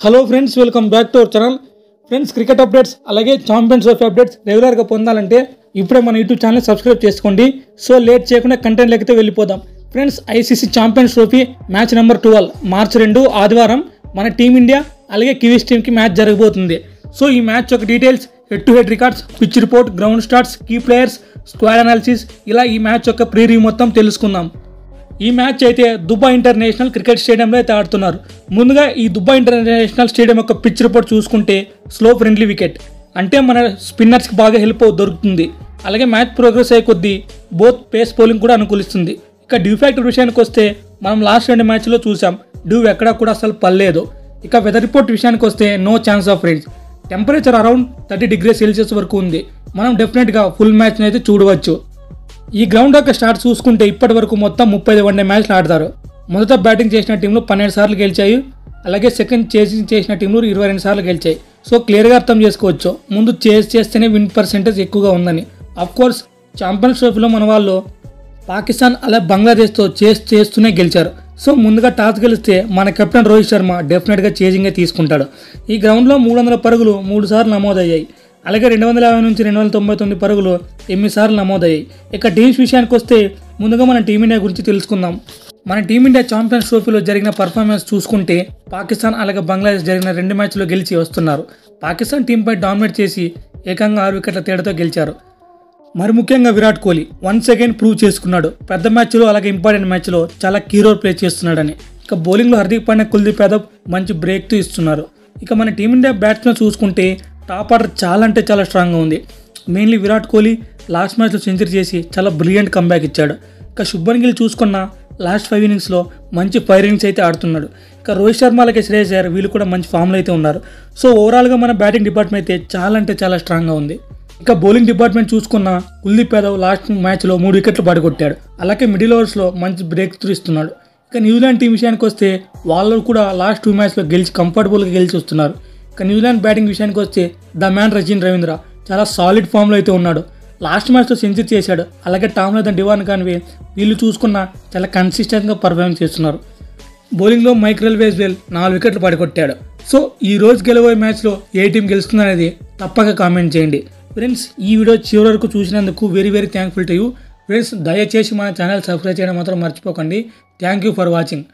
Hello friends, welcome back to our channel. Friends, cricket updates అలాగే champions trophy updates రెగ్యులర్గా పొందాలంటే ఇప్పుడే మన యూట్యూబ్ ఛానల్ సబ్స్క్రైబ్ చేసుకోండి. సో లేట్ చేయకుండా కంటెంట్ లెక్కితే వెళ్ళిపోదాం. Friends, ICC champions trophy match number 12 మార్చి 2 ఆదివారం మన టీమిండియా అలాగే కివీస్ టీమ్కి మ్యాచ్ జరగబోతుంది. సో ఈ మ్యాచ్ యొక్క details, head to head records, pitch report, ground stats, key players, squad analysis, ఇలా ఈ మ్యాచ్ యొక్క ప్రీవ్యూ మొత్తం తెలుసుకుందాం. ఈ మ్యాచ్ అయితే దుబాయ్ ఇంటర్నేషనల్ క్రికెట్ స్టేడియంలో అయితే ఆడుతున్నారు. ముందుగా ఈ దుబాయ్ ఇంటర్నేషనల్ స్టేడియం యొక్క పిచ్ రిపోర్ట్ చూసుకుంటే స్లో ఫ్రెండ్లీ వికెట్, అంటే మన స్పిన్నర్స్కి బాగా హెల్ప్ దొరుకుతుంది. అలాగే మ్యాచ్ ప్రోగ్రెస్ అయ్యే కొద్దీ బోత్ పేస్ బౌలింగ్ కూడా అనుకూలిస్తుంది. ఇక డ్యూ ఫ్యాక్టర్ విషయానికి వస్తే మనం లాస్ట్ 2 మ్యాచ్లో చూసాం, డ్యూ ఎక్కడా కూడా అసలు పర్లేదు. ఇక వెదర్ రిపోర్ట్ విషయానికి వస్తే no chance of range, temperature around 30 degrees Celsius వరకు ఉంది. మనం డెఫినెట్గా ఫుల్ మ్యాచ్ని అయితే చూడవచ్చు. ఈ గ్రౌండ్ యొక్క స్టార్ట్ చూసుకుంటే ఇప్పటి వరకు మొత్తం 35 వన్డే మ్యాచ్లు ఆడతారు. మొదట బ్యాటింగ్ చేసిన టీంలు 12 సార్లు గెలిచాయి. అలాగే సెకండ్ చేసింగ్ చేసిన టీంలు 22 సార్లు గెలిచాయి. సో క్లియర్గా అర్థం చేసుకోవచ్చు, ముందు చేస్తేనే విన్ పర్సెంటేజ్ ఎక్కువగా ఉందని. కోర్స్ ఛాంపియన్స్ ట్రోఫీలో మన వాళ్ళు పాకిస్తాన్ అలాగే బంగ్లాదేశ్తో చేస్తూనే గెలిచారు. సో ముందుగా టాస్ గెలిస్తే మన కెప్టెన్ రోహిత్ శర్మ డెఫినెట్గా చేజింగే తీసుకుంటాడు. ఈ గ్రౌండ్లో 300 పరుగులు 3 సార్లు నమోదయ్యాయి. అలాగే 250 నుంచి 299 పరుగులు 8 సార్లు నమోదయ్యాయి. ఇక టీమ్స్ విషయానికి వస్తే ముందుగా మన టీమిండియా గురించి తెలుసుకుందాం. మన టీమిండియా ఛాంపియన్స్ ట్రోఫీలో జరిగిన పర్ఫార్మెన్స్ చూసుకుంటే పాకిస్తాన్ అలాగే బంగ్లాదేశ్ జరిగిన 2 మ్యాచ్లో గెలిచి వస్తున్నారు. పాకిస్తాన్ టీంపై డామినేట్ చేసి ఏకంగా 6 వికెట్ల తేడాతో గెలిచారు. మరి ముఖ్యంగా Virat Kohli once again prove చేసుకున్నాడు. పెద్ద మ్యాచ్లో అలాగే ఇంపార్టెంట్ మ్యాచ్లో చాలా కీ రోల్ ప్లే చేస్తున్నాడని. ఇక బౌలింగ్లో హార్దిక్ పాండ్యా, కుల్దీప్ యాదవ్ మంచి బ్రేక్తో ఇస్తున్నారు. ఇక మన టీమిండియా బ్యాట్స్మెన్ చూసుకుంటే టాప్ ఆర్డర్ చాలా అంటే చాలా స్ట్రాంగ్గా ఉంది. మెయిన్లీ విరాట్ కోహ్లీ లాస్ట్ మ్యాచ్లో సెంచరీ చేసి చాలా బ్రిలియంట్ కంబ్యాక్ ఇచ్చాడు. ఇక శుభ్మన్ గిల్ చూసుకున్న లాస్ట్ 5 ఇన్నింగ్స్లో మంచి 5 ఇన్నింగ్స్ అయితే ఆడుతున్నాడు. ఇక రోహిత్ శర్మ అలాగే శ్రేయస్ అయ్యర్ వీళ్ళు కూడా మంచి ఫామ్లో అయితే ఉన్నారు. సో ఓవరాల్గా మన బ్యాటింగ్ డిపార్ట్మెంట్ అయితే చాలా అంటే చాలా స్ట్రాంగ్గా ఉంది. ఇక బౌలింగ్ డిపార్ట్మెంట్ చూసుకున్న కుల్దీప్ యాదవ్ లాస్ట్ మ్యాచ్లో 3 వికెట్లు పడగొట్టాడు. అలాగే మిడిల్ ఓవర్స్లో మంచి బ్రేక్ త్రూ ఇస్తున్నాడు. ఇక న్యూజిలాండ్ టీం విషయానికి వస్తే వాళ్ళు కూడా లాస్ట్ 2 మ్యాచ్లో గెలిచి కంఫర్టబుల్గా గెలిచి వస్తున్నారు. ఇక న్యూజిలాండ్ బ్యాటింగ్ విషయానికి వస్తే ద మ్యాన్ రచిన్ రవీంద్ర చాలా సాలిడ్ ఫామ్లో అయితే ఉన్నాడు. లాస్ట్ మ్యాచ్లో సెంచరీ చేశాడు. అలాగే టామ్లెథన్, డివాన్ కాన్వే వీళ్ళు చూసుకున్న చాలా కన్సిస్టెంట్గా పర్ఫార్మెన్స్ చేస్తున్నారు. బౌలింగ్లో మైకెల్ వేజ్వేల్ 4 వికెట్లు పడగొట్టాడు. సో ఈ రోజు గెలవబోయే మ్యాచ్లో ఏ టీం గెలుస్తుంది అనేది తప్పక కామెంట్ చేయండి. ఫ్రెండ్స్, ఈ వీడియో చివరి వరకు చూసినందుకు very thankful to you. Friends, దయచేసి మన ఛానల్ సబ్స్క్రైబ్ చేయడం మాత్రం మర్చిపోకండి. Thank you for watching.